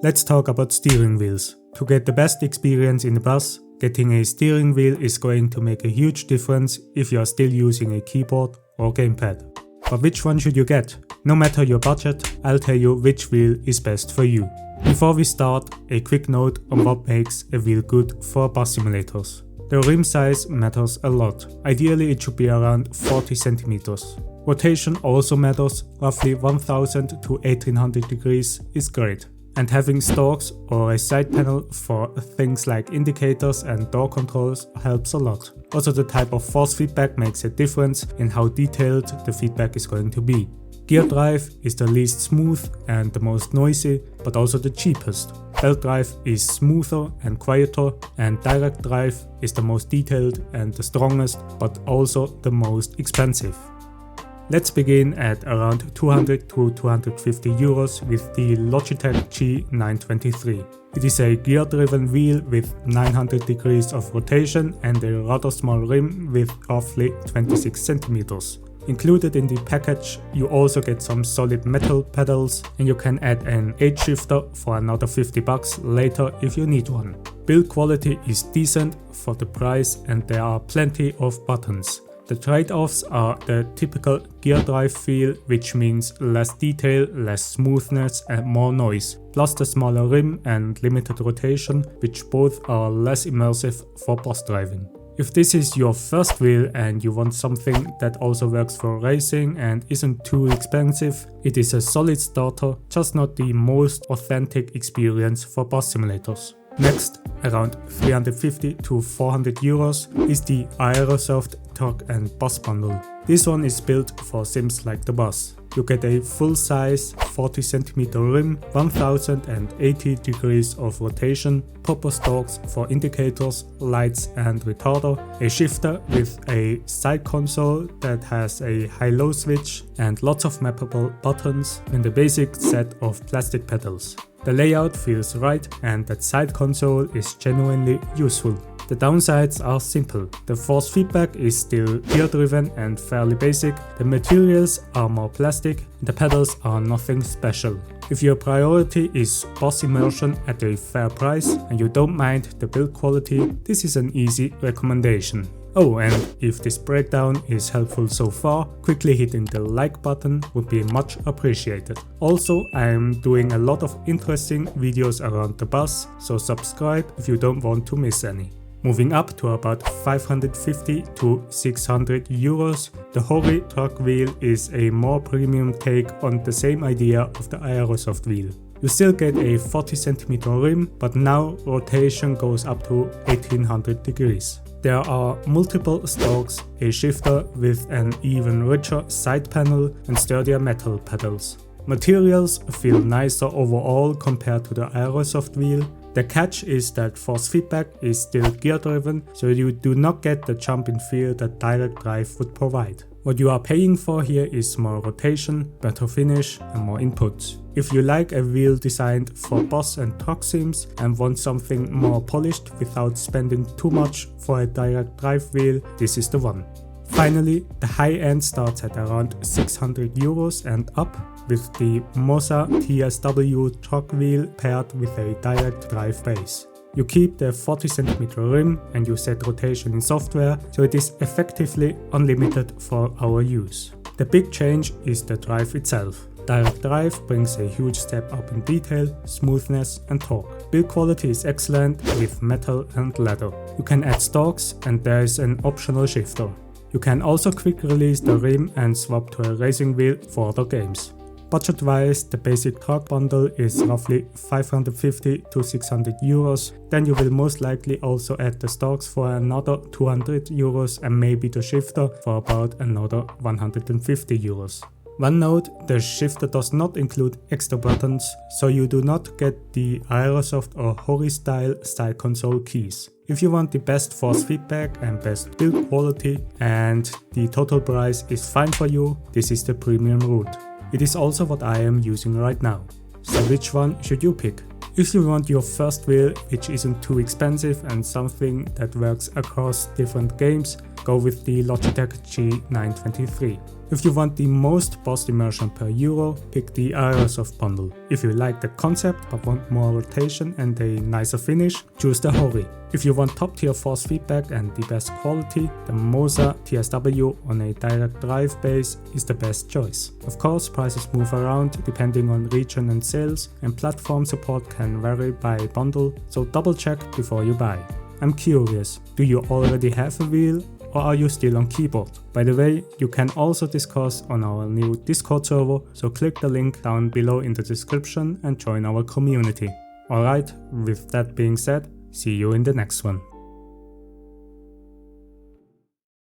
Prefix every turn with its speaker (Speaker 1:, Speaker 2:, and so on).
Speaker 1: Let's talk about steering wheels. To get the best experience in the bus, getting a steering wheel is going to make a huge difference if you are still using a keyboard or gamepad. But which one should you get? No matter your budget, I'll tell you which wheel is best for you. Before we start, a quick note on what makes a wheel good for bus simulators. The rim size matters a lot. Ideally it should be around 40 cm. Rotation also matters, roughly 1000 to 1800 degrees is great. And having stalks or a side panel for things like indicators and door controls helps a lot. Also, the type of force feedback makes a difference in how detailed the feedback is going to be. Gear drive is the least smooth and the most noisy, but also the cheapest. Belt drive is smoother and quieter, and direct drive is the most detailed and the strongest, but also the most expensive. Let's begin at around 200 to 250 euros with the Logitech G923. It is a gear-driven wheel with 900 degrees of rotation and a rather small rim with roughly 26 centimeters. Included in the package, you also get some solid metal pedals, and you can add an age shifter for another 50 bucks later if you need one. Build quality is decent for the price and there are plenty of buttons. The trade-offs are the typical gear drive feel, which means less detail, less smoothness and more noise, plus the smaller rim and limited rotation, which both are less immersive for bus driving. If this is your first wheel and you want something that also works for racing and isn't too expensive, it is a solid starter, just not the most authentic experience for bus simulators. Next, around 350 to 400 euros is the Aerosoft Truck and Bus Bundle. This one is built for sims like the bus. You get a full-size 40 cm rim, 1080 degrees of rotation, proper stalks for indicators, lights and retarder, a shifter with a side console that has a high-low switch and lots of mappable buttons, and a basic set of plastic pedals. The layout feels right and that side console is genuinely useful. The downsides are simple. The force feedback is still gear driven and fairly basic, the materials are more plastic, the pedals are nothing special. If your priority is bus immersion at a fair price and you don't mind the build quality, this is an easy recommendation. Oh, and if this breakdown is helpful so far, quickly hitting the like button would be much appreciated. Also, I am doing a lot of interesting videos around the bus, so subscribe if you don't want to miss any. Moving up to about 550 to 600 euros, the Hori truck wheel is a more premium take on the same idea of the Aerosoft wheel. You still get a 40 cm rim, but now rotation goes up to 1800 degrees. There are multiple stalks, a shifter with an even richer side panel and sturdier metal pedals. Materials feel nicer overall compared to the Aerosoft wheel. The catch is that force feedback is still gear driven, so you do not get the jump in feel that direct drive would provide. What you are paying for here is more rotation, better finish and more inputs. If you like a wheel designed for bus and truck sims and want something more polished without spending too much for a direct drive wheel, this is the one. Finally, the high end starts at around 600 euros and up, with the Moza TSW truck wheel paired with a direct drive base. You keep the 40 cm rim and you set rotation in software, so it is effectively unlimited for our use. The big change is the drive itself. Direct drive brings a huge step up in detail, smoothness and torque. Build quality is excellent with metal and leather. You can add stalks and there is an optional shifter. You can also quick release the rim and swap to a racing wheel for other games. Budget wise, the basic truck bundle is roughly 550 to 600 euros, then you will most likely also add the stalks for another 200 euros and maybe the shifter for about another 150 euros. One note, the shifter does not include extra buttons, so you do not get the Aerosoft or Hori style side console keys. If you want the best force feedback and best build quality and the total price is fine for you, this is the premium route. It is also what I am using right now. So which one should you pick? If you want your first wheel which isn't too expensive and something that works across different games, go with the Logitech G923. If you want the most burst immersion per euro, pick the Aerosoft bundle. If you like the concept but want more rotation and a nicer finish, choose the Hori. If you want top tier force feedback and the best quality, the Moza TSW on a direct drive base is the best choice. Of course, prices move around depending on region and sales, and platform support can vary by bundle, so double check before you buy. I'm curious, do you already have a wheel? Or are you still on keyboard? By the way, you can also discuss on our new Discord server, so click the link down below in the description and join our community. Alright, with that being said, see you in the next one.